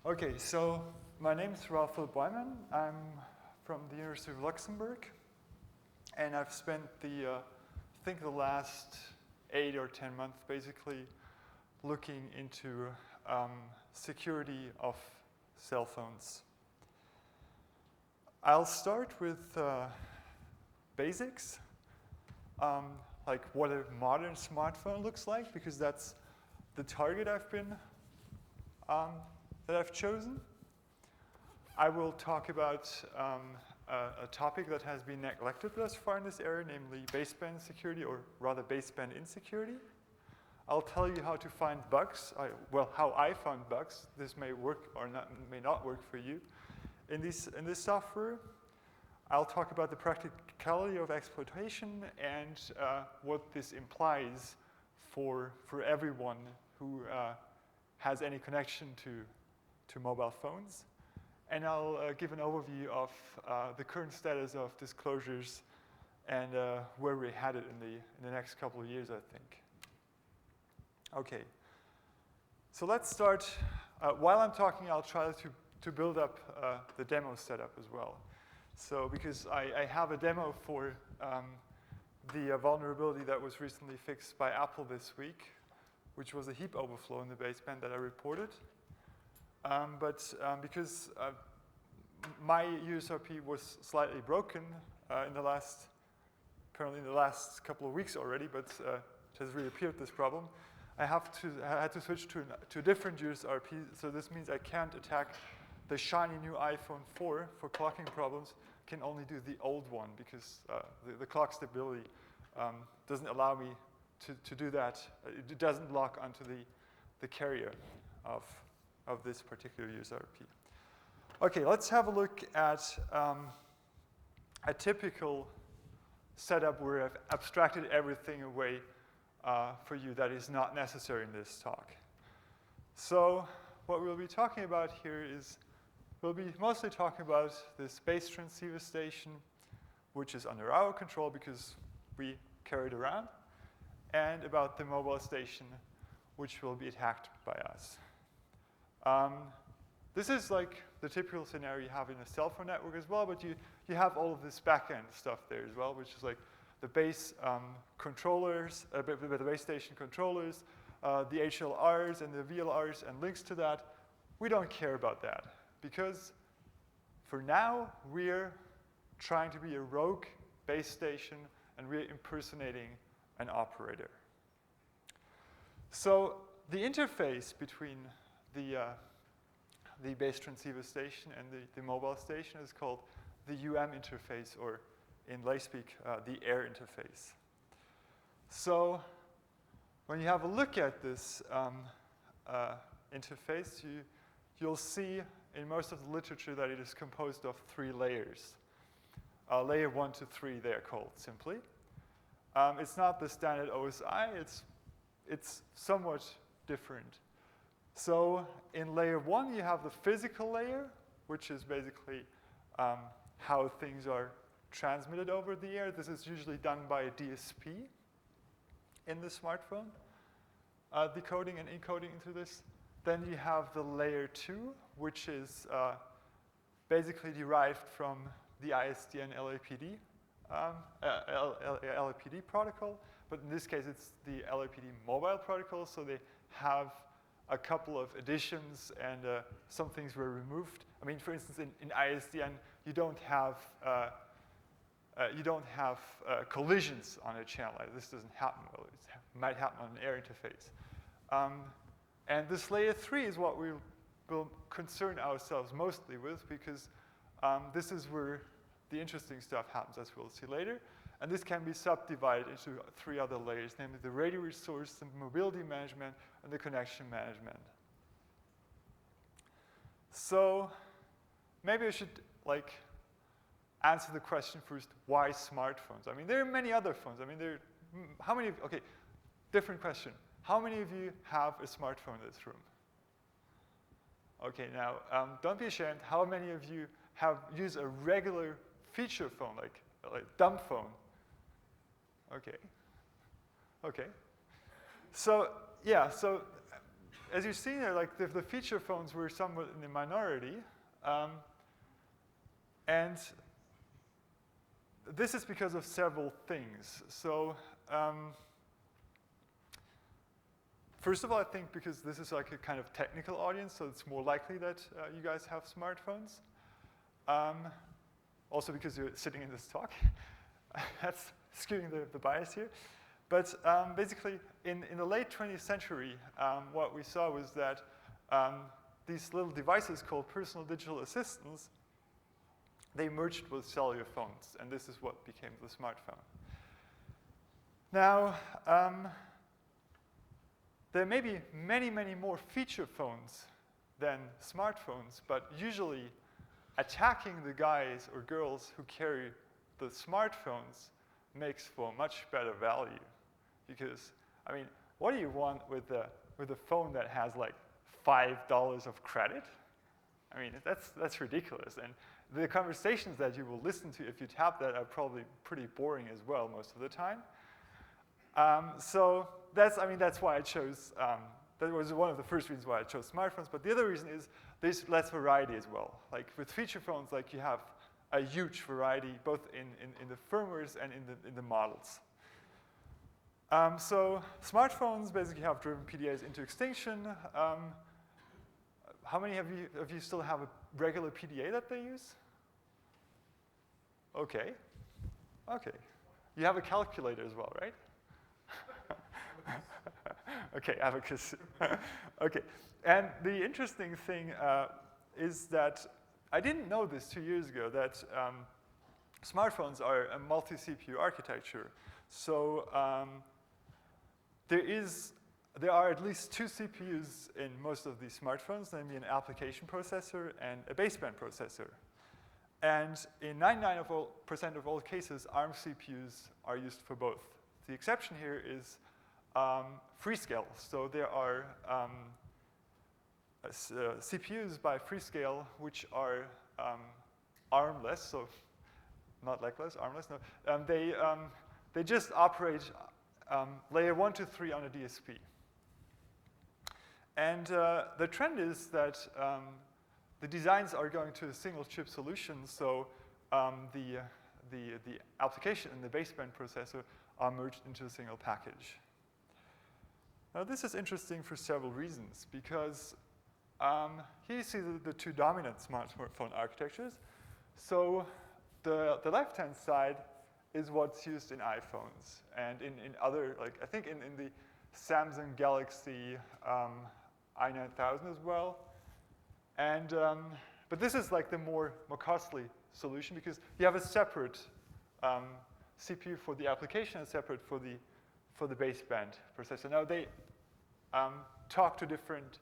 Okay, so my name is Ralf Philipp Weinmann. I'm from the University of Luxembourg, and I've spent I think the last 8 or 10 months basically looking into security of cell phones. I'll start with basics, like what a modern smartphone looks like, because that's the target that I've chosen. I will talk about a topic that has been neglected thus far in this area, namely baseband security, or rather baseband insecurity. I'll tell you how to find bugs, how I found bugs. This may work or may not work for you in this software. I'll talk about the practicality of exploitation and what this implies for everyone who has any connection to mobile phones. And I'll give an overview of the current status of disclosures and where we're headed in the next couple of years, I think. Okay, so let's start. While I'm talking, I'll try to build up the demo setup as well. So because I have a demo for the vulnerability that was recently fixed by Apple this week, which was a heap overflow in the baseband that I reported. Because my USRP was slightly broken apparently in the last couple of weeks already, but it has reappeared, this problem. I had to switch to a different USRP, so this means I can't attack the shiny new iPhone 4 for clocking problems, can only do the old one because the clock stability doesn't allow me to do that. It doesn't lock onto the carrier of this particular USRP. Okay, let's have a look at a typical setup where I've abstracted everything away for you that is not necessary in this talk. So what we'll be talking about here is we'll be mostly talking about this base transceiver station, which is under our control because we carry it around, and about the mobile station, which will be attacked by us. This is like the typical scenario you have in a cell phone network as well, but you have all of this back-end stuff there as well, which is like the base controllers, the base station controllers, the HLRs and the VLRs and links to that. We don't care about that because for now we're trying to be a rogue base station and we're impersonating an operator. So the interface between the base transceiver station and the mobile station is called the interface, or in lay speak, the air interface. So when you have a look at this interface, you'll see in most of the literature that it is composed of 3 layers. Layer 1 to 3, they are called simply. It's not the standard OSI, it's somewhat different. So in layer 1, you have the physical layer, which is basically how things are transmitted over the air. This is usually done by a DSP in the smartphone, decoding and encoding into this. Then you have the layer 2, which is basically derived from the ISDN LAPD, LAPD protocol, but in this case it's the LAPD mobile protocol, so they have a couple of additions and some things were removed. I mean, for instance, in ISDN, you don't have collisions on a channel. This doesn't happen. Well, it might happen on an air interface. And this layer 3 is what we will concern ourselves mostly with because this is where the interesting stuff happens, as we'll see later. And this can be subdivided into 3 other layers, namely the radio resource, the mobility management, and the connection management. So maybe I should answer the question first, why smartphones? I mean, there are many other phones. I mean, different question. How many of you have a smartphone in this room? Okay, now, don't be ashamed. How many of you have used a regular feature phone, like dumb phone? Okay. So, yeah, so as you see here, like the feature phones were somewhat in the minority. And this is because of several things. So first of all, I think because this is like a kind of technical audience, so it's more likely that you guys have smartphones. Also because you're sitting in this talk. That's skewing the bias here. But basically, in the late 20th century, what we saw was that these little devices called personal digital assistants, they merged with cellular phones, and this is what became the smartphone. Now, there may be many, many more feature phones than smartphones, but usually attacking the guys or girls who carry the smartphones makes for much better value. Because, I mean, what do you want with a phone that has like $5 of credit? I mean, that's ridiculous. And the conversations that you will listen to if you tap that are probably pretty boring as well most of the time. So that's why I chose, that was one of the first reasons why I chose smartphones. But the other reason is there's less variety as well. Like with feature phones, like you have a huge variety both in the firmwares and in the models. So smartphones basically have driven PDAs into extinction. How many of you still have a regular PDA that they use? Okay. Okay. You have a calculator as well, right? Okay, abacus. Okay. And the interesting thing is that I didn't know this 2 years ago, that smartphones are a multi-CPU architecture. So there are at least 2 CPUs in most of these smartphones, namely an application processor and a baseband processor. And in 99% of all cases, ARM CPUs are used for both. The exception here is Freescale. So there are CPUs by Freescale which are ARM-less, so not legless, ARM-less, no. They just operate layer 1 to 3 on a DSP. And the trend is that the designs are going to a single chip solution, so the application and the baseband processor are merged into a single package. Now this is interesting for several reasons, because here you see the 2 dominant smartphone architectures. So the left-hand side is what's used in iPhones and in other, like I think in the Samsung Galaxy i9000 as well. And but this is like the more costly solution because you have a separate CPU for the application and separate for the baseband processor. Now they talk to different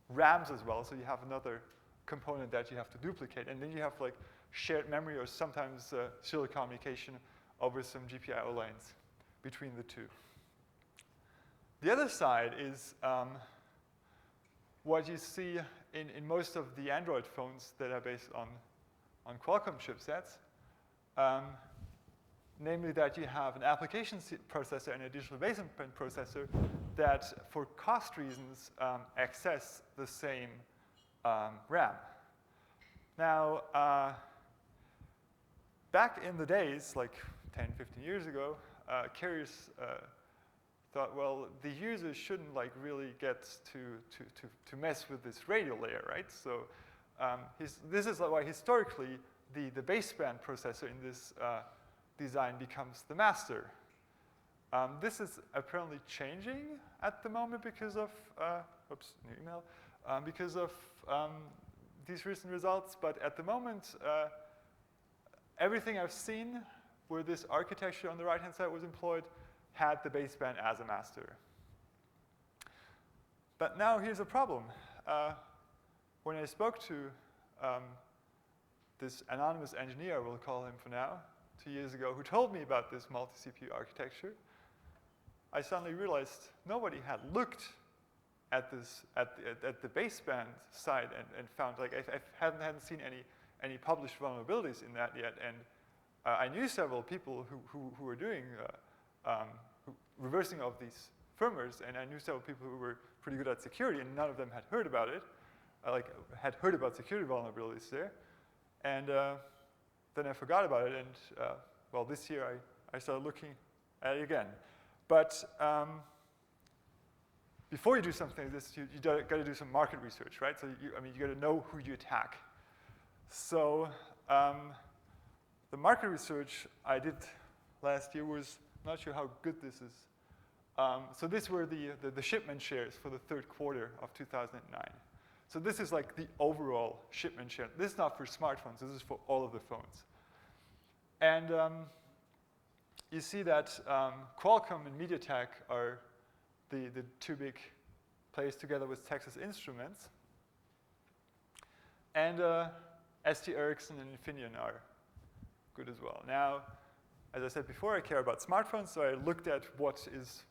RAMs as well, so you have another component that you have to duplicate, and then you have like shared memory or sometimes serial communication over some GPIO lanes between the 2. The other side is what you see in most of the Android phones that are based on Qualcomm chipsets, namely that you have an application processor and a digital baseband processor that, for cost reasons, access the same RAM. Now, back in the days, like 10, 15 years ago, carriers thought, well, the users shouldn't like really get to mess with this radio layer, right? So this is why historically the baseband processor in this design becomes the master. This is apparently changing at the moment because of oops, new email, because of these recent results. But at the moment, everything I've seen where this architecture on the right-hand side was employed had the baseband as a master. But now here's a problem. When I spoke to this anonymous engineer, I will call him for now, 2 years ago, who told me about this multi-CPU architecture, I suddenly realized nobody had looked at this at the baseband side and found, like, I hadn't seen any published vulnerabilities in that yet, and I knew several people who were doing reversing of these firmwares, and I knew several people who were pretty good at security, and none of them had heard about it, had heard about security vulnerabilities there. And then I forgot about it, and well, this year I started looking at it again. But before you do something like this, you got to do some market research, right? So you got to know who you attack. So the market research I did last year was, I'm not sure how good this is. So these were the shipment shares for the third quarter of 2009. So this is like the overall shipment share. This is not for smartphones. This is for all of the phones. And you see that Qualcomm and MediaTek are the two big players together with Texas Instruments. And ST Ericsson and Infineon are good as well. Now, as I said before, I care about smartphones, so I looked at what is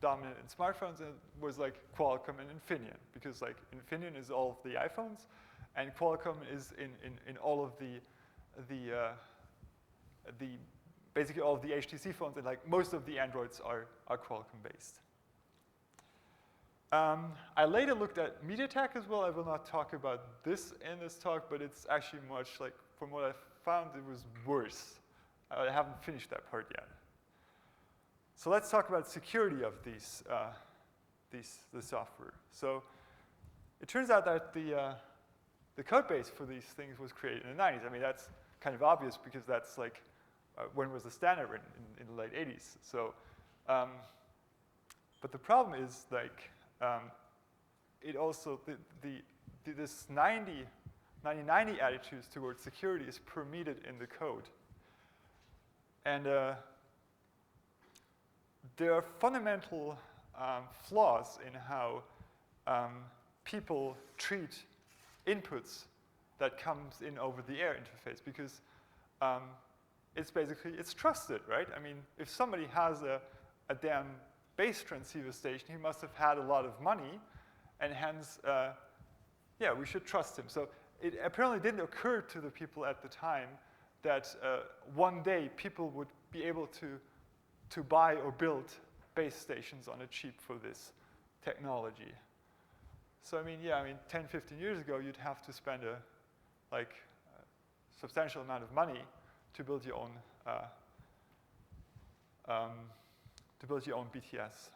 dominant in smartphones, and it was like Qualcomm and Infineon, because like Infineon is all of the iPhones, and Qualcomm is in all of basically all of the HTC phones, and like most of the Androids are Qualcomm based. I later looked at MediaTek as well. I will not talk about this in this talk, but it's actually much like, from what I found, it was worse. I haven't finished that part yet. So let's talk about security of the software. So it turns out that the code base for these things was created in the 90s. I mean, that's kind of obvious because that's like when was the standard written in the late 80s. So, but the problem is like it also this 90-90 attitudes towards security is permeated in the code, and there are fundamental flaws in how people treat inputs that comes in over the air interface, because it's trusted, right? I mean, if somebody has a damn base transceiver station, he must have had a lot of money, and hence, yeah, we should trust him. So it apparently didn't occur to the people at the time that one day people would be able to buy or build base stations on a cheap for this technology. So I mean, yeah, 10, 15 years ago, you'd have to spend a substantial amount of money to build your own BTS.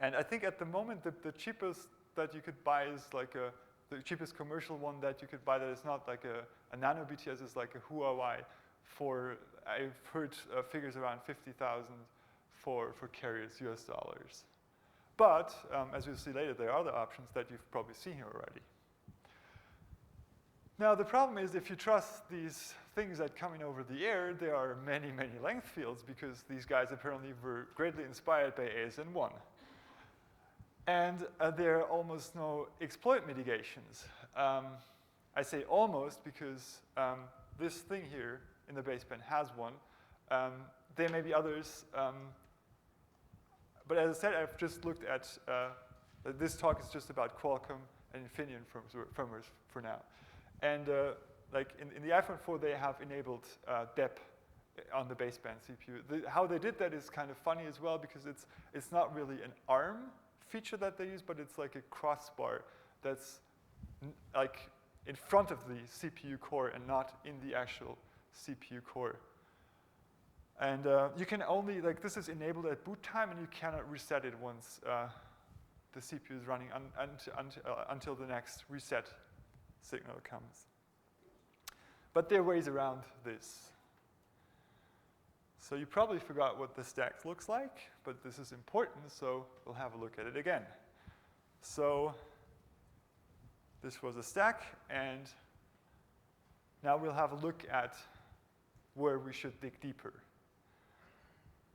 And I think at the moment the cheapest that you could buy is like the cheapest commercial one that you could buy that is not like a nano BTS is like a Huawei for, I've heard figures around 50,000 for carriers, US dollars. But as we'll see later, there are other options that you've probably seen here already. Now the problem is if you trust these things that come in over the air, there are many, many length fields because these guys apparently were greatly inspired by ASN1. And there are almost no exploit mitigations. I say almost because this thing here in the baseband has one. There may be others. But as I said, I've just looked at, this talk is just about Qualcomm and Infineon firmwares for now. And like in the iPhone 4, they have enabled DEP on the baseband CPU. How they did that is kind of funny as well because it's not really an ARM feature that they use, but it's like a crossbar that's like in front of the CPU core and not in the actual CPU core. And you can only, like this is enabled at boot time and you cannot reset it once the CPU is running until the next reset signal comes. But there are ways around this. So you probably forgot what the stack looks like, but this is important, so we'll have a look at it again. So this was a stack, and now we'll have a look at where we should dig deeper.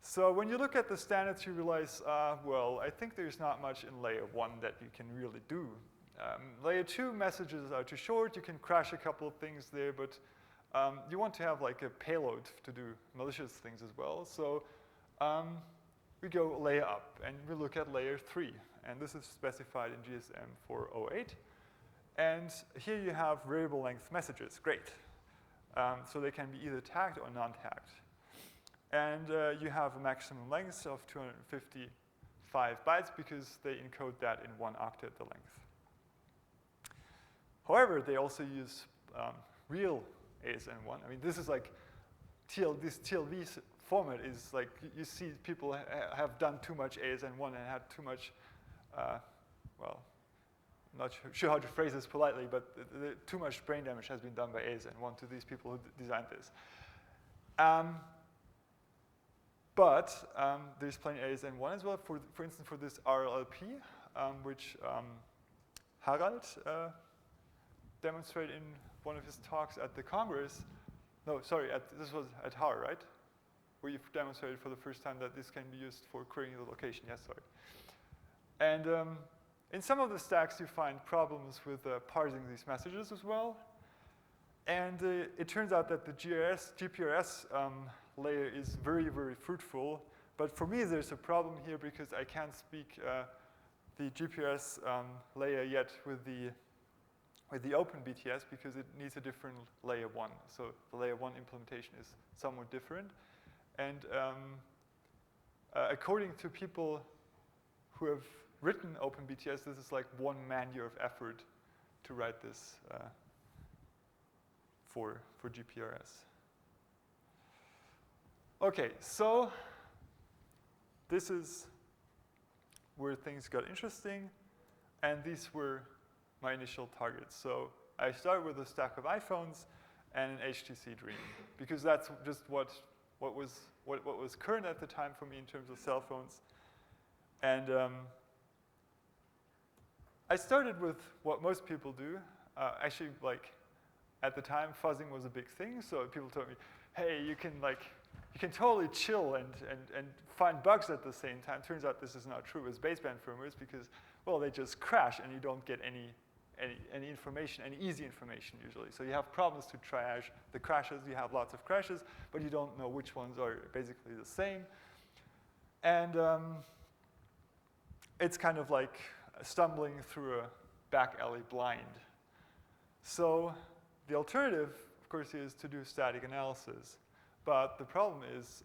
So when you look at the standards, you realize, well, I think there's not much in layer 1 that you can really do. Layer 2 messages are too short. You can crash a couple of things there, but you want to have like a payload to do malicious things as well. So we go layer up, and we look at layer 3. And this is specified in GSM 408. And here you have variable length messages. Great. So they can be either tagged or non-tagged. And you have a maximum length of 250 5 bytes because they encode that in 1 octet the length. However, they also use real ASN1. I mean, this is like this TLV format is like you see people have done too much ASN1 and had too much, well, not sure how to phrase this politely, but too much brain damage has been done by ASN1 to these people who designed this. But there's plenty ASN1 as well. For instance, for this RLLP, which Harald demonstrated in one of his talks at the Congress. No, sorry, this was at HAR, right? Where you've demonstrated for the first time that this can be used for querying the location. Yes, sorry. And in some of the stacks, you find problems with parsing these messages as well. And it turns out that the GPRS layer is very, very fruitful. But for me, there's a problem here because I can't speak the GPRS layer yet with the open BTS because it needs a different layer 1. So the layer 1 implementation is somewhat different. And according to people who have written OpenBTS, this is like 1 man-year of effort to write this for GPRS. Okay, so this is where things got interesting, and these were my initial targets. So I started with a stack of iPhones and an HTC Dream, because that's just what was current at the time for me in terms of cell phones. And I started with what most people do. Actually, like at the time, fuzzing was a big thing. So people told me, "Hey, you can totally chill and find bugs at the same time." Turns out this is not true with baseband firmwares because, well, they just crash and you don't get any information, any easy information usually. So you have problems to triage the crashes. You have lots of crashes, but you don't know which ones are basically the same. And it's kind of like stumbling through a back alley blind. So the alternative, of course, is to do static analysis. But the problem is,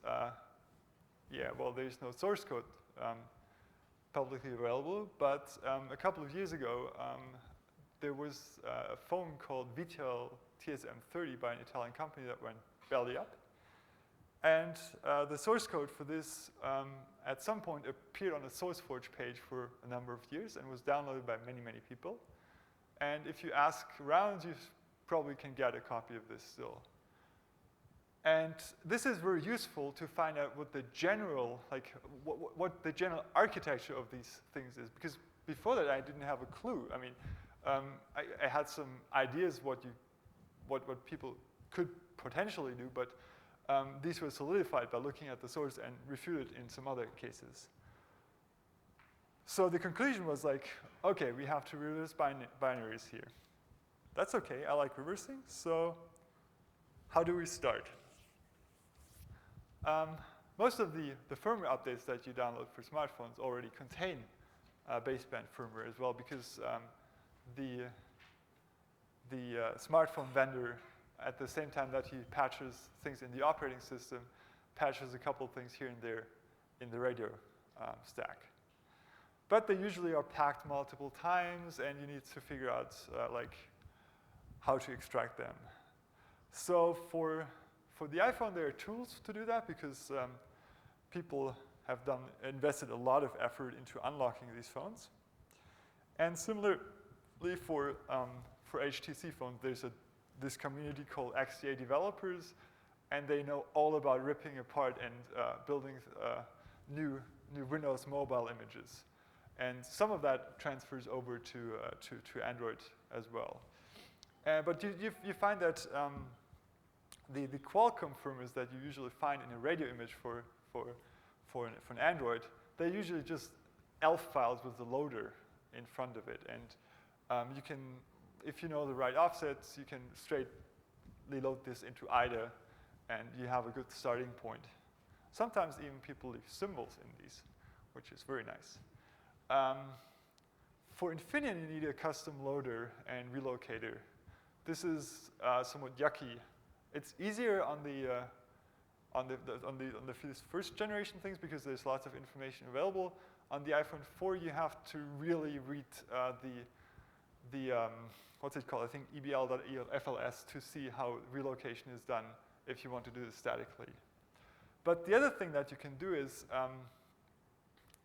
well, there's no source code publicly available. But a couple of years ago, there was a phone called VTEL TSM30 by an Italian company that went belly up. And the source code for this at some point appeared on a SourceForge page for a number of years and was downloaded by many, many people. And if you ask around, you probably can get a copy of this still. And this is very useful to find out what the general, what the general architecture of these things is. Because before that, I didn't have a clue. I mean, I had some ideas what people could potentially do, but these were solidified by looking at the source and refuted in some other cases. So the conclusion was like, okay, we have to reverse binaries here. That's okay, I like reversing, so how do we start? Most of the firmware updates that you download for smartphones already contain baseband firmware as well, because the smartphone vendor, at the same time that he patches things in the operating system, patches a couple things here and there in the radio stack. But they usually are packed multiple times, and you need to figure out how to extract them. So for the iPhone, there are tools to do that because people have invested a lot of effort into unlocking these phones. And similarly for HTC phones, there's this community called XDA developers, and they know all about ripping apart and building new Windows mobile images. And some of that transfers over to Android as well. But you find that the Qualcomm firmwares that you usually find in a radio image for an Android, they're usually just ELF files with the loader in front of it. And you can, if you know the right offsets, you can straightly load this into IDA, and you have a good starting point. Sometimes even people leave symbols in these, which is very nice. For Infineon, you need a custom loader and relocator. This is somewhat yucky. It's easier on the first generation things because there's lots of information available. on the iPhone 4, you have to really read what's it called? I think ebl.fls to see how relocation is done if you want to do this statically. But the other thing that you can do is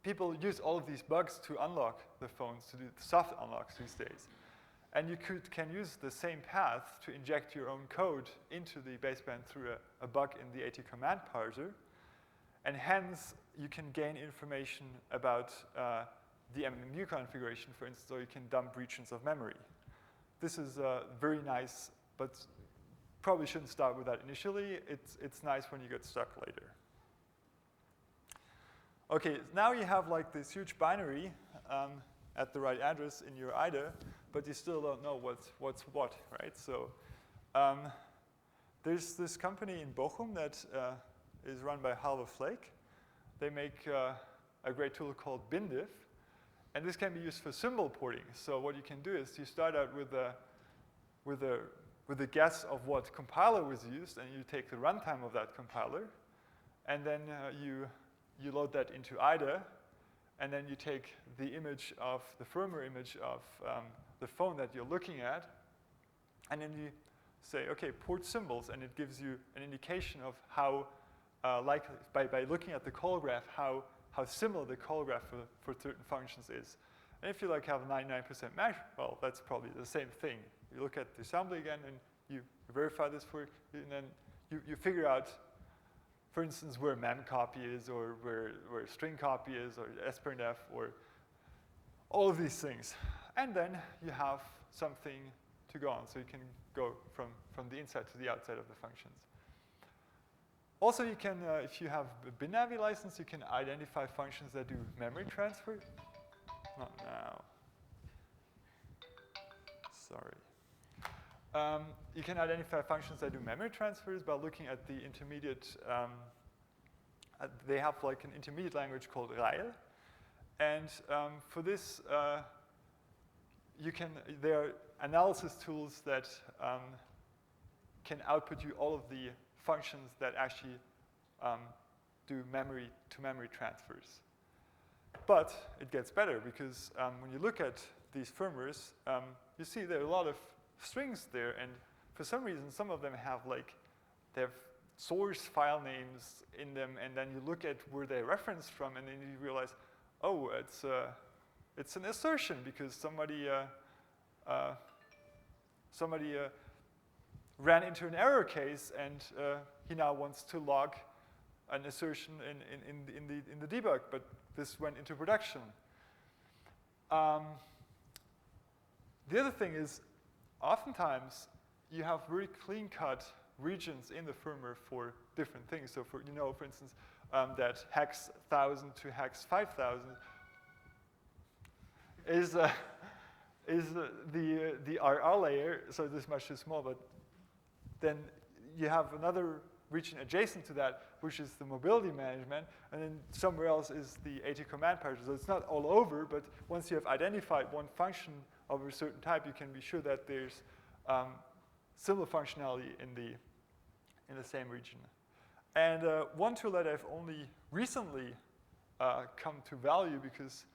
people use all of these bugs to unlock the phones, to do soft unlocks these days. And you can use the same path to inject your own code into the baseband through a bug in the AT command parser. And hence, you can gain information about the MMU configuration, for instance, or you can dump regions of memory. This is very nice, but probably shouldn't start with that initially. It's nice when you get stuck later. Okay, now you have like this huge binary at the right address in your IDA, but you still don't know what's what, right? So there's this company in Bochum that is run by Halve Flake. They make a great tool called bindiff, and this can be used for symbol porting. So what you can do is you start out with a guess of what compiler was used, and you take the runtime of that compiler, and then you load that into IDA, and then you take the image of the firmware image of the phone that you're looking at, and then you say, okay, port symbols, and it gives you an indication of how likely, by looking at the call graph, how similar the call graph for certain functions is. And if you like have a 99% match, well, that's probably the same thing. You look at the assembly again, and you verify this for you, and then you figure out, for instance, where mem copy is, or where string copy is, or sprintf, or all of these things. And then you have something to go on, so you can go from the inside to the outside of the functions. Also, you can, if you have a BinNavi license, you can identify functions that do memory transfer. Not now. Sorry. You can identify functions that do memory transfers by looking at the intermediate. They have like an intermediate language called Rail, and for this, there are analysis tools that can output you all of the functions that actually do memory-to-memory transfers. But it gets better because when you look at these firmwares, you see there are a lot of strings there, and for some reason, some of them have they have source file names in them, and then you look at where they're referenced from, and then you realize, oh, it's an assertion because somebody ran into an error case, and he now wants to log an assertion in the debug, but this went into production. The other thing is, oftentimes you have very clean-cut regions in the firmware for different things. So for instance, that hex 1000 to hex 5000 is the RR layer. So this is much too small, but then you have another region adjacent to that, which is the mobility management, and then somewhere else is the AT command parser. So it's not all over, but once you have identified one function of a certain type, you can be sure that there's similar functionality in the same region. And one tool that I've only recently come to value because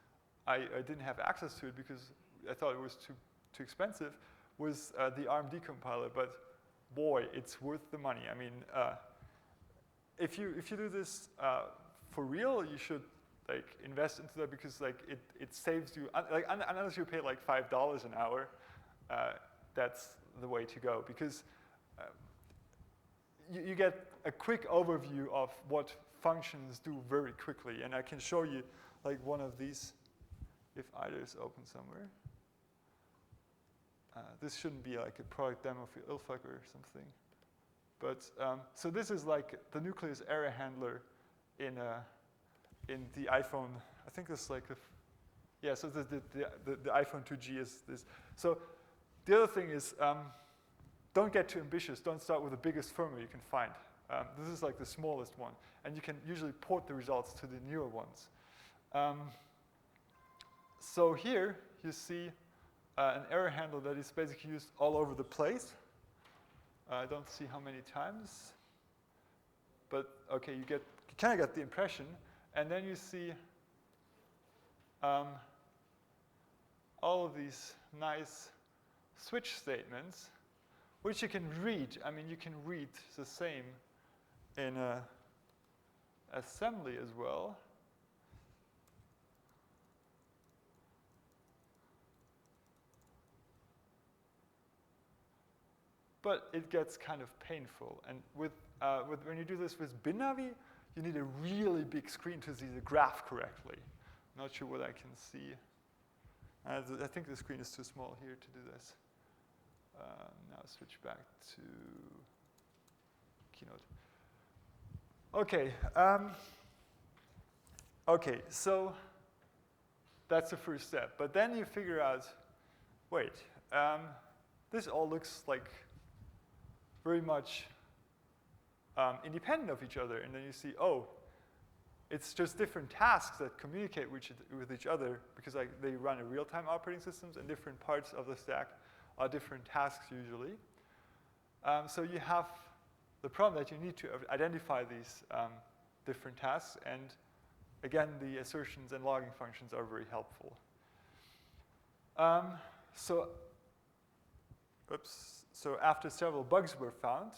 I didn't have access to it because I thought it was too expensive, was the ARM decompiler. But boy, it's worth the money. I mean, if you do this for real, you should invest into that because it saves you. Unless you pay like $5 an hour, that's the way to go because you get a quick overview of what functions do very quickly, and I can show you one of these if either is open somewhere. This shouldn't be like a product demo for ILFAC or something. But so this is like the nucleus error handler in the iPhone. I think this is like so the iPhone 2G is this. So the other thing is don't get too ambitious. Don't start with the biggest firmware you can find. This is like the smallest one, and you can usually port the results to the newer ones. So here you see an error handler that is basically used all over the place. I don't see how many times, but okay, you kind of get the impression. And then you see all of these nice switch statements, which you can read. I mean, you can read the same in assembly as well. But it gets kind of painful. And with when you do this with BinNavi, you need a really big screen to see the graph correctly. Not sure what I can see. I think the screen is too small here to do this. Now switch back to Keynote. Okay. Okay, so that's the first step. But then you figure out, wait, this all looks like very much independent of each other. And then you see, oh, it's just different tasks that communicate with each other because they run a real-time operating systems, and different parts of the stack are different tasks usually. So you have the problem that you need to identify these different tasks, and again, the assertions and logging functions are very helpful. So after several bugs were found,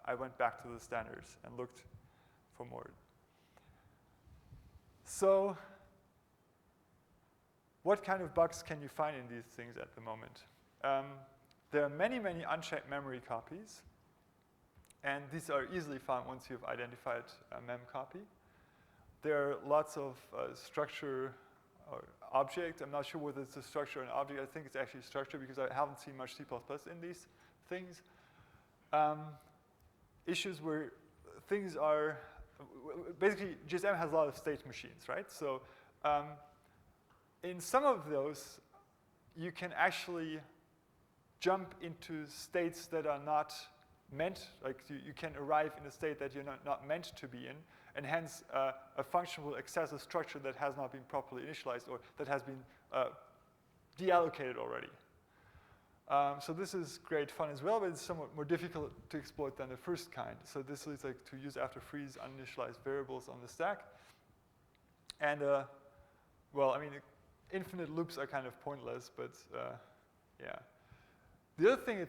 I went back to the standards and looked for more. So what kind of bugs can you find in these things at the moment? There are many, many unchecked memory copies, and these are easily found once you've identified a mem copy. There are lots of structure or object. I'm not sure whether it's a structure or an object. I think it's actually a structure because I haven't seen much C++ in these things. Issues where things are, basically GSM has a lot of state machines, right? So in some of those, you can actually jump into states that are not meant, like you can arrive in a state that you're not meant to be in, and hence a function will access a structure that has not been properly initialized or that has been deallocated already. So this is great fun as well, but it's somewhat more difficult to exploit than the first kind. So this is like to use after freeze uninitialized variables on the stack. And well, I mean, infinite loops are kind of pointless, but yeah. The other thing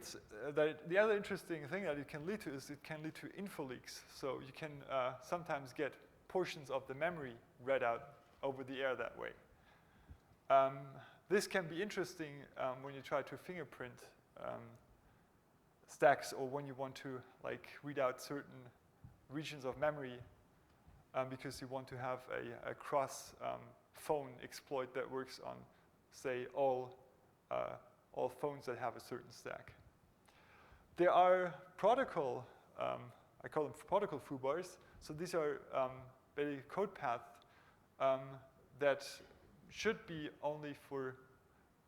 the other interesting thing that it can lead to is it can lead to info leaks. So you can sometimes get portions of the memory read out over the air that way. This can be interesting when you try to fingerprint stacks, or when you want to like read out certain regions of memory because you want to have a cross phone exploit that works on, say, all phones that have a certain stack. There are protocol, I call them protocol foobars. So these are basically code paths that should be only for,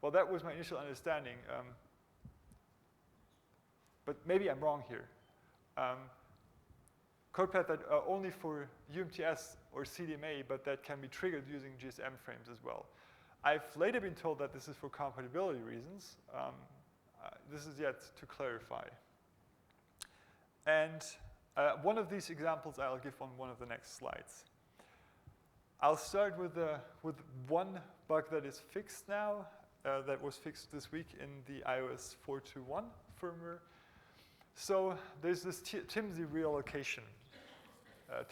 well, that was my initial understanding, but maybe I'm wrong here. Code paths that are only for UMTS or CDMA, but that can be triggered using GSM frames as well. I've later been told that this is for compatibility reasons. This is yet to clarify. And one of these examples I'll give on one of the next slides. I'll start with one bug that is fixed now, that was fixed this week in the iOS 4.2.1 firmware. So there's this TIMSI reallocation.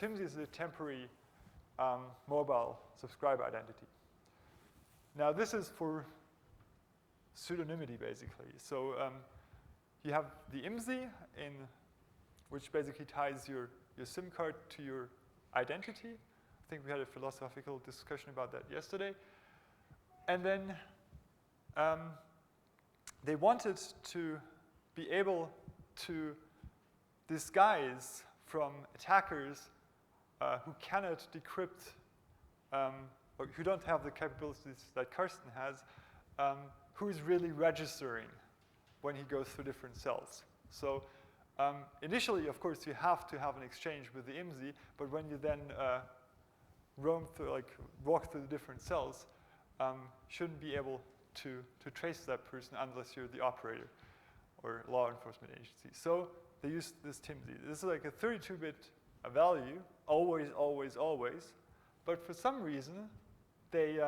TIMSI is a temporary mobile subscriber identity. Now this is for pseudonymity, basically. So you have the IMSI, which basically ties your SIM card to your identity. I think we had a philosophical discussion about that yesterday. And then they wanted to be able to disguise from attackers who cannot decrypt, or who don't have the capabilities that Karsten has, who is really registering when he goes through different cells. So initially, of course, you have to have an exchange with the IMSI, but when you then roam through, like walk through the different cells, shouldn't be able to trace that person unless you're the operator or law enforcement agency. So they use this TIMSI. This is like a 32-bit value, always, always, always. But for some reason, they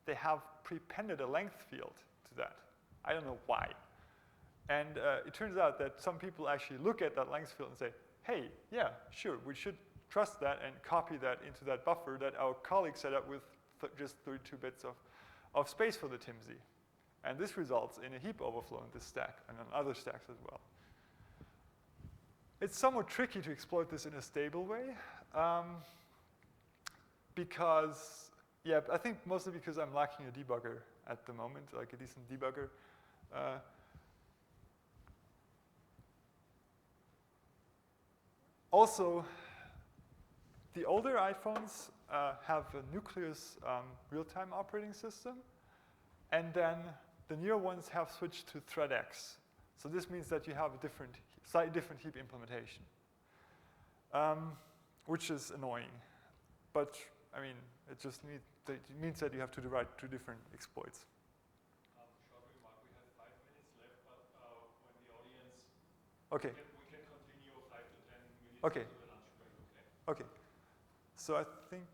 they have prepended a length field to that. I don't know why. And it turns out that some people actually look at that length field and say, hey, yeah, sure, we should trust that and copy that into that buffer that our colleague set up with just 32 bits of space for the TIMZ. And this results in a heap overflow in this stack and on other stacks as well. It's somewhat tricky to exploit this in a stable way because, yeah, I think mostly because I'm lacking a debugger at the moment, like a decent debugger. Also, the older iPhones have a Nucleus real-time operating system, and then the newer ones have switched to ThreadX. So this means that you have a slightly different heap implementation, which is annoying. But I mean, it means that you have to write two different exploits. Short remark, we have 5 minutes left, but when the audience, okay. we can continue 5 to 10 minutes okay. into the lunch break, okay? Okay. So I think,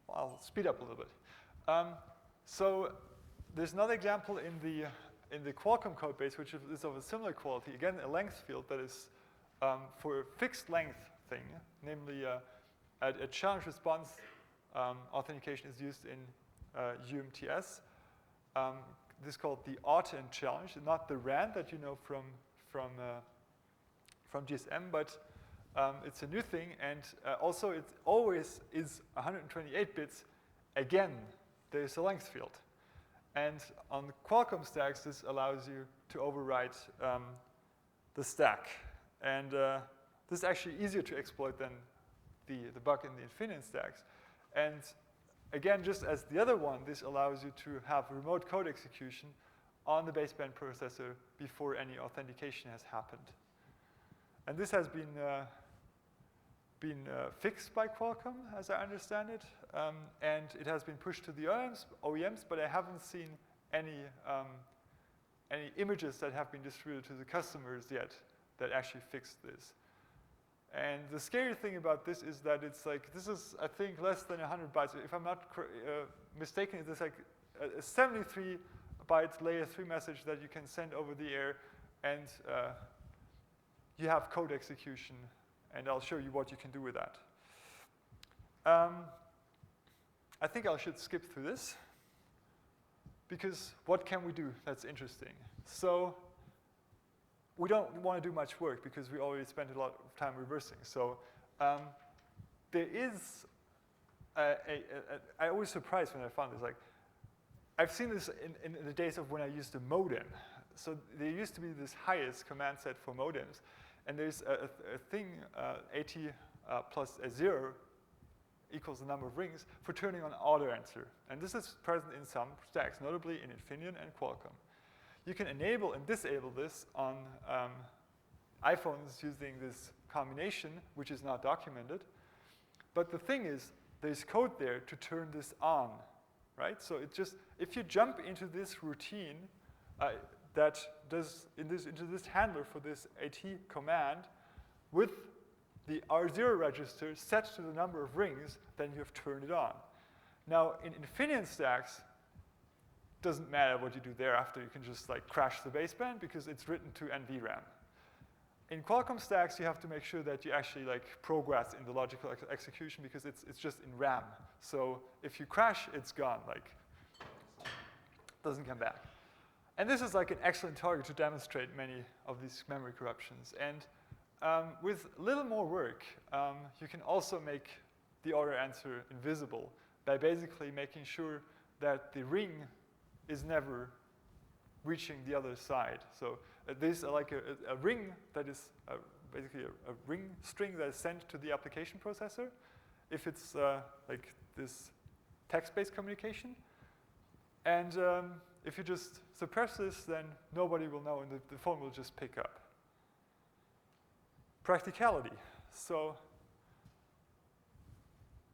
I'll speed up a little bit. So there's another example in the Qualcomm code base, which is of a similar quality. Again, a length field that is for a fixed length thing, namely a challenge response authentication is used in UMTS. This is called the auth-end challenge, not the RAND that you know from GSM, but it's a new thing, and also it always is 128 bits. Again, there's a length field. And on the Qualcomm stacks, this allows you to overwrite the stack. And this is actually easier to exploit than the bug in the Infineon stacks. And again, just as the other one, this allows you to have remote code execution on the baseband processor before any authentication has happened. And this has been fixed by Qualcomm, as I understand it, and it has been pushed to the OEMs, but I haven't seen any images that have been distributed to the customers yet that actually fixed this. And the scary thing about this is that it's like, this is, I think, less than 100 bytes. If I'm not mistaken, it's like a 73-byte layer 3 message that you can send over the air, and you have code execution, and I'll show you what you can do with that. I think I should skip through this, because what can we do that's interesting? So we don't want to do much work, because we already spent a lot of time reversing. So there is, I always surprised when I found this. Like, I've seen this in the days of when I used a modem. So there used to be this highest command set for modems. And there's a thing, AT plus a 0 equals the number of rings for turning on auto answer. And this is present in some stacks, notably in Infineon and Qualcomm. You can enable and disable this on iPhones using this combination, which is not documented. But the thing is, there's code there to turn this on, right? So it just, if you jump into this routine, that does into this handler for this AT command with the R0 register set to the number of rings, then you have turned it on. Now, in Infineon stacks, doesn't matter what you do thereafter. You can just like crash the baseband because it's written to NVRAM. In Qualcomm stacks, you have to make sure that you actually like progress in the logical execution because it's just in RAM. So if you crash, it's gone. Like, doesn't come back. And this is like an excellent target to demonstrate many of these memory corruptions. And with a little more work, you can also make the order answer invisible by basically making sure that the ring is never reaching the other side. So there's like a ring that is basically a ring string that is sent to the application processor if it's like this text-based communication. And if you just suppress this, then nobody will know, and the phone will just pick up. Practicality. So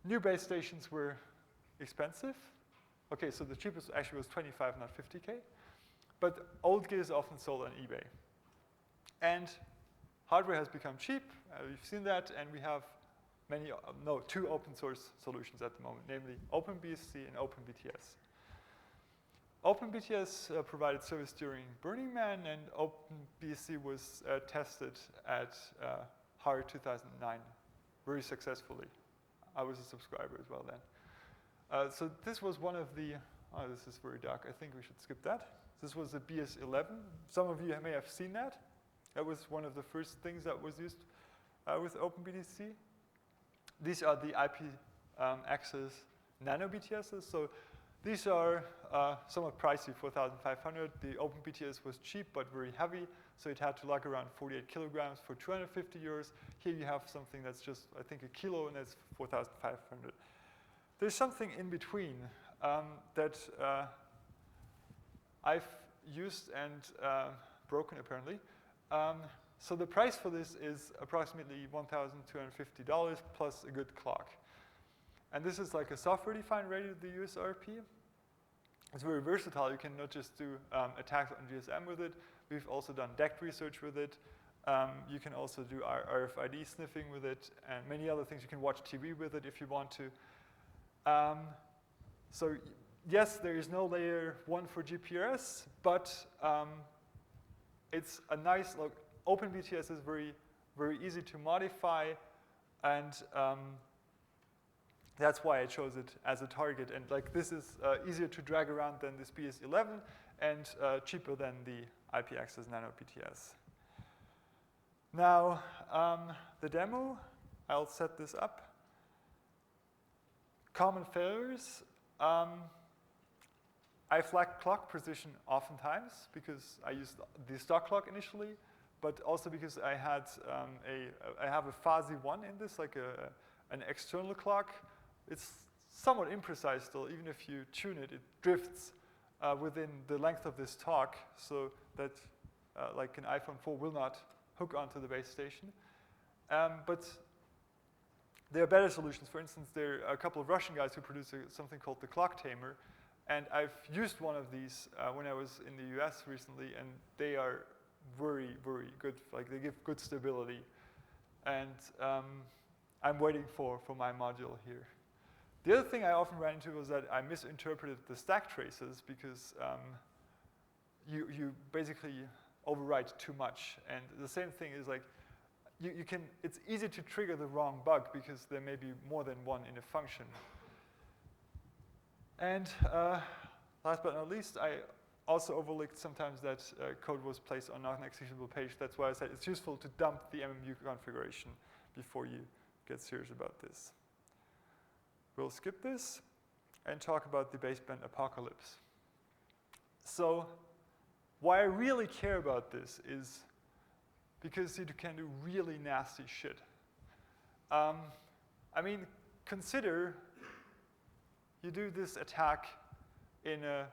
new base stations were expensive. Okay, so the cheapest actually was 25, not 50K. But old gear is often sold on eBay. And hardware has become cheap. We've seen that, and we have two open source solutions at the moment, namely OpenBSC and OpenBTS. OpenBTS provided service during Burning Man, and OpenBSC was tested at HAR 2009 very successfully. I was a subscriber as well then. So this was one of the, oh, this is very dark. I think we should skip that. This was the BS11. Some of you may have seen that. That was one of the first things that was used with OpenBTC. These are the IP access nano BTSs. So these are somewhat pricey, 4,500. The OpenBTS was cheap but very heavy, so it had to lug around 48 kilograms for 250 euros. Here you have something that's just, I think, a kilo, and that's 4,500. There's something in between that I've used and broken, apparently. So the price for this is approximately $1,250 plus a good clock. And this is like a software-defined radio, the USRP. It's very versatile. You can not just do attacks on GSM with it. We've also done DECT research with it. You can also do RFID sniffing with it and many other things. You can watch TV with it if you want to. So yes, there is no layer 1 for GPRS, but it's a nice, look, OpenBTS is very, very easy to modify, and that's why I chose it as a target. And like this is easier to drag around than this BS11 and cheaper than the IP access nano BTS. Now, the demo, I'll set this up. Common failures. I flagged clock precision oftentimes because I used the stock clock initially, but also because I had I have a fuzzy one in this, like an external clock. It's somewhat imprecise still. Even if you tune it, it drifts within the length of this talk, so that like an iPhone 4 will not hook onto the base station. But there are better solutions. For instance, there are a couple of Russian guys who produce something called the clock tamer, and I've used one of these when I was in the US recently, and they are very, very good. Like, they give good stability. And I'm waiting for my module here. The other thing I often ran into was that I misinterpreted the stack traces because you basically overwrite too much. And the same thing is like, it's easy to trigger the wrong bug because there may be more than one in a function. And last but not least, I also overlooked sometimes that code was placed on not an executable page. That's why I said it's useful to dump the MMU configuration before you get serious about this. We'll skip this and talk about the baseband apocalypse. So why I really care about this is because you can do really nasty shit. I mean, consider you do this attack in a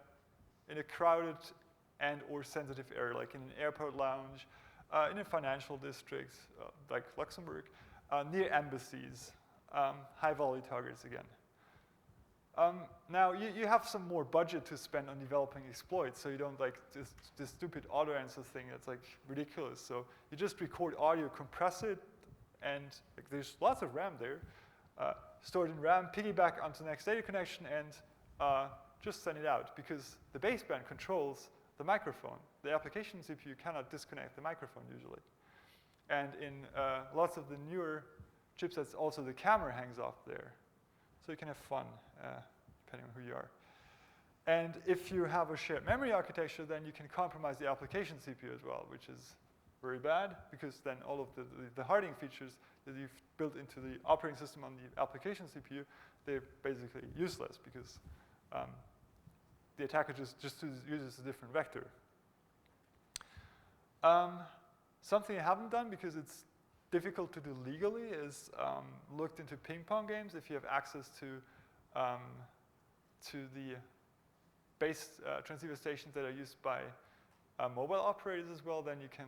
crowded and or sensitive area, like in an airport lounge, in a financial district, like Luxembourg, near embassies, high-volley targets again. Now, you have some more budget to spend on developing exploits, so you don't like this stupid auto-answer thing that's like ridiculous. So you just record audio, compress it, and like, there's lots of RAM there. Store it in RAM, piggyback onto the next data connection, and just send it out, because the baseband controls the microphone. The application CPU cannot disconnect the microphone usually. And in lots of the newer chipsets, also the camera hangs off there. So you can have fun, depending on who you are. And if you have a shared memory architecture, then you can compromise the application CPU as well, which is very bad, because then all of the hardening features that you've built into the operating system on the application CPU, they're basically useless, because the attacker just uses a different vector. Something I haven't done, because it's difficult to do legally, is looked into ping pong games. If you have access to the base transceiver stations that are used by mobile operators as well, then you can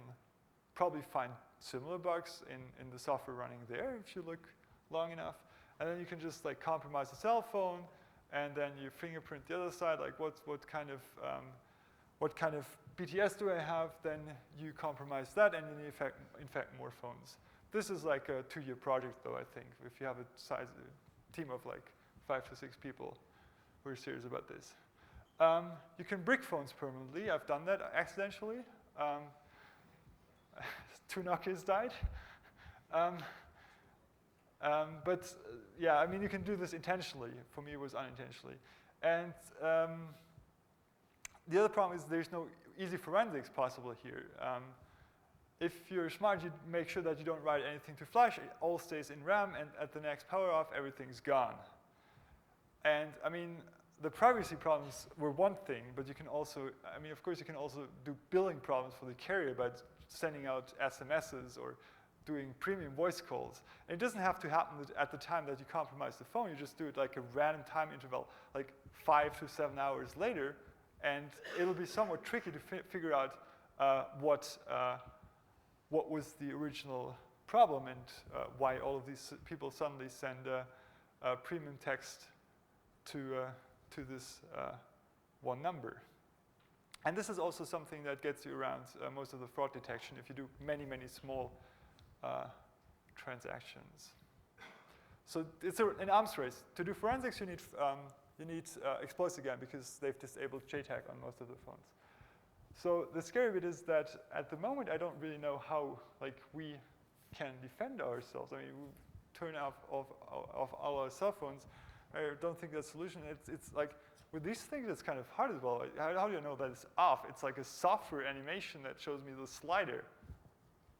probably find similar bugs in the software running there if you look long enough. And then you can just like compromise the cell phone, and then you fingerprint the other side, like what kind of BTS do I have? Then you compromise that, and then you infect more phones. This is like a 2-year project, though, I think, if you have a team of like 5 to 6 people who are serious about this. You can brick phones permanently. I've done that accidentally. 2 Nokias died. Yeah, I mean, you can do this intentionally. For me, it was unintentionally. And the other problem is there's no easy forensics possible here. If you're smart, you make sure that you don't write anything to flash. It all stays in RAM, and at the next power off, everything's gone. And I mean, the privacy problems were one thing, but you can also, I mean, of course, you can also do billing problems for the carrier by sending out SMSs or doing premium voice calls. And it doesn't have to happen at the time that you compromise the phone. You just do it like a random time interval, like 5 to 7 hours later, and it'll be somewhat tricky to figure out what was the original problem and why all of these people suddenly send premium text to this one number. And this is also something that gets you around most of the fraud detection if you do many, many small transactions. So it's an arms race. To do forensics, you need exploits again because they've disabled JTAG on most of the phones. So the scary bit is that at the moment, I don't really know how we can defend ourselves. I mean, we turn off all our cell phones. I don't think that's a solution. It's like, with these things, it's kind of hard as well. How do you know that it's off? It's like a software animation that shows me the slider.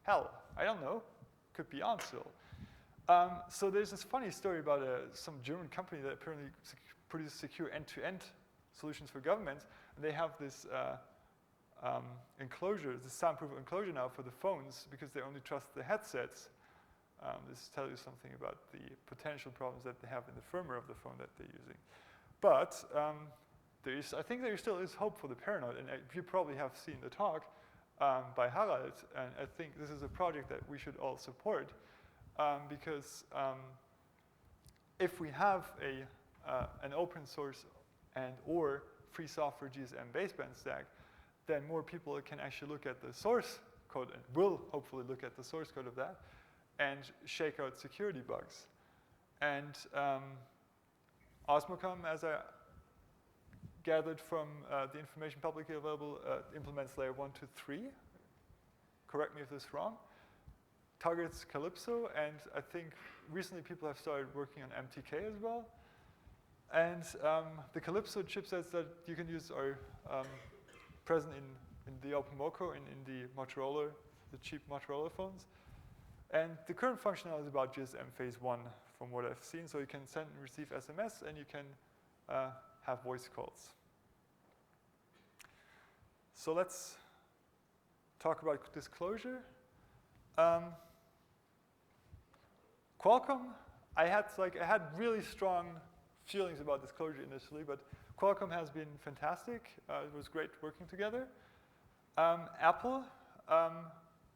Hell, I don't know. Could be on still. So there's this funny story about some German company that apparently produces secure end-to-end solutions for governments. And they have this enclosure, this soundproof enclosure now for the phones because they only trust the headsets. This tells you something about the potential problems that they have in the firmware of the phone that they're using. But I think there still is hope for the paranoid, and you probably have seen the talk by Harald, and I think this is a project that we should all support because if we have an open source and or free software GSM baseband stack, then more people can actually look at the source code and will hopefully look at the source code of that and shake out security bugs. And Osmocom, as I gathered from the information publicly available, implements layer 1 to 3. Correct me if this is wrong. Targets Calypso, and I think recently people have started working on MTK as well. And the Calypso chipsets that you can use are present in the OpenMoco and in the Motorola, the cheap Motorola phones. And the current functionality is about GSM phase 1 from what I've seen. So you can send and receive SMS, and you can have voice calls. So let's talk about disclosure. Qualcomm, I had really strong feelings about disclosure initially, but Qualcomm has been fantastic. It was great working together. Apple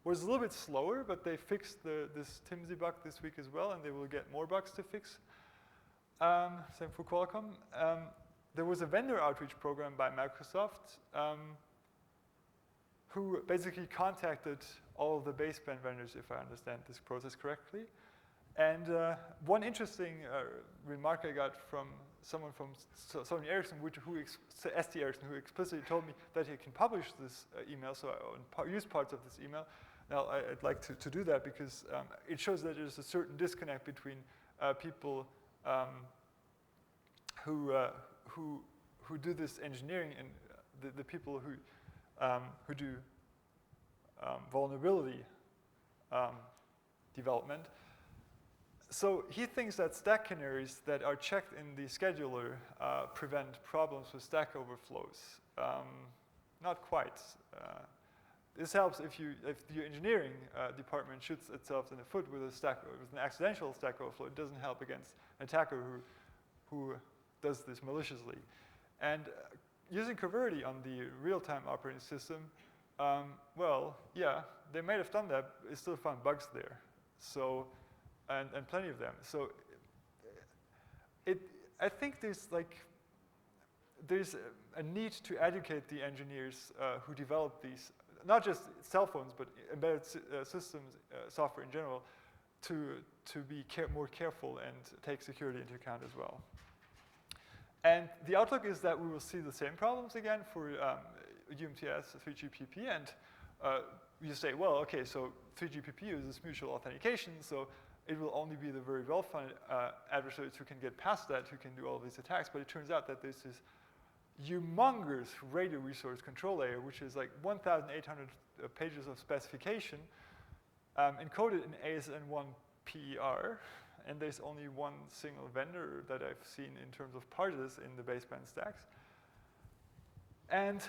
was a little bit slower, but they fixed this TIMSY bug this week as well, and they will get more bugs to fix. Same for Qualcomm. There was a vendor outreach program by Microsoft who basically contacted all of the baseband vendors, if I understand this process correctly. And one interesting remark I got from someone from Sony Ericsson, ST Ericsson, who explicitly told me that he can publish this email, so I use parts of this email. Now, I'd like to do that because it shows that there's a certain disconnect between people who do this engineering and the people who do vulnerability development. So he thinks that stack canaries that are checked in the scheduler prevent problems with stack overflows. Not quite. This helps if your engineering department shoots itself in the foot with an accidental stack overflow. It doesn't help against an attacker who does this maliciously. And using Coverity on the real-time operating system, well, yeah, they might have done that. But it still found bugs there. So. And plenty of them. So I think there's a need to educate the engineers who develop these, not just cell phones, but embedded systems, software in general, to be more careful and take security into account as well. And the outlook is that we will see the same problems again for UMTS 3GPP, and you say, well, okay, so 3GPP uses mutual authentication, so it will only be the very well-funded adversaries who can get past that, who can do all these attacks. But it turns out that there's this humongous radio resource control layer, which is like 1,800 pages of specification, encoded in ASN1 PER, and there's only one single vendor that I've seen in terms of parsers in the baseband stacks. And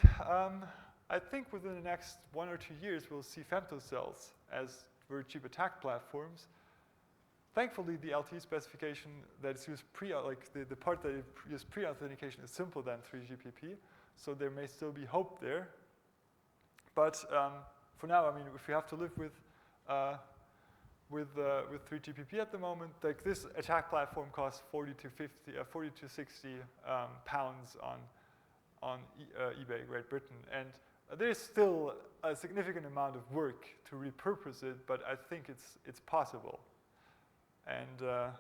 I think within the next 1 or 2 years, we'll see femtocells as very cheap attack platforms. Thankfully, the LTE specification that's used the part that uses pre-authentication is simpler than 3GPP, so there may still be hope there. But for now, I mean, if we have to live with 3GPP at the moment, like this attack platform costs 40 to 60 pounds on eBay, Great Britain, and there's still a significant amount of work to repurpose it, but I think it's possible. And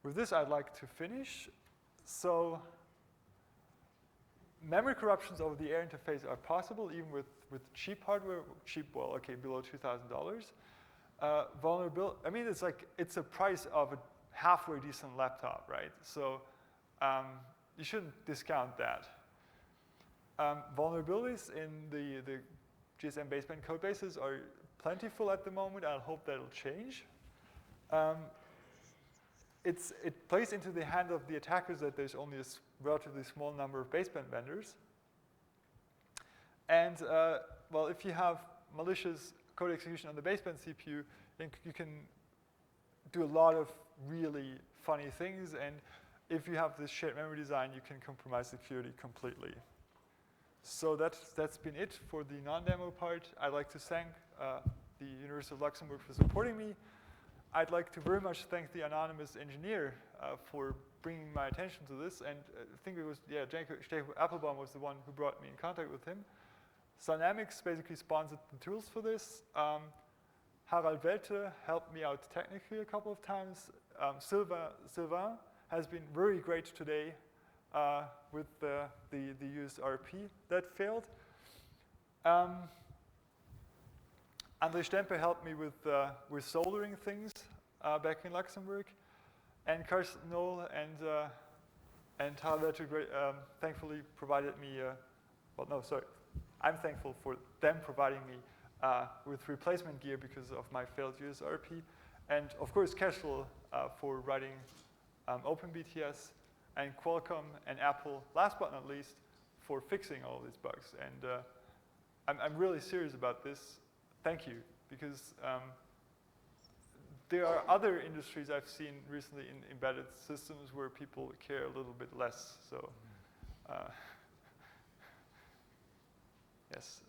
with this, I'd like to finish. So memory corruptions over the air interface are possible, even with cheap hardware, well, okay, below $2,000. Vulnerability, I mean, it's a price of a halfway decent laptop, right? So you shouldn't discount that. Vulnerabilities in the GSM baseband code bases are plentiful at the moment. I hope that'll change. It plays into the hand of the attackers that there's only a relatively small number of baseband vendors. And well, if you have malicious code execution on the baseband CPU, then you can do a lot of really funny things. And if you have this shared memory design, you can compromise security completely. So that's been it for the non-demo part. I'd like to thank the University of Luxembourg for supporting me. I'd like to very much thank the anonymous engineer for bringing my attention to this. And I think it was, yeah, Jacob Applebaum was the one who brought me in contact with him. Dynamics basically sponsored the tools for this. Harald Welte helped me out technically a couple of times. Sylvain has been very great today with the used RP that failed. André Stempe helped me with soldering things back in Luxembourg. And Carsten Knoll and Harald Welte thankfully provided me, well, no, sorry. I'm thankful for them providing me with replacement gear because of my failed USRP. And of course, Cashel for writing OpenBTS, and Qualcomm and Apple, last but not least, for fixing all these bugs. And I'm really serious about this. Thank you, because there are other industries I've seen recently in embedded systems where people care a little bit less. So. Yes.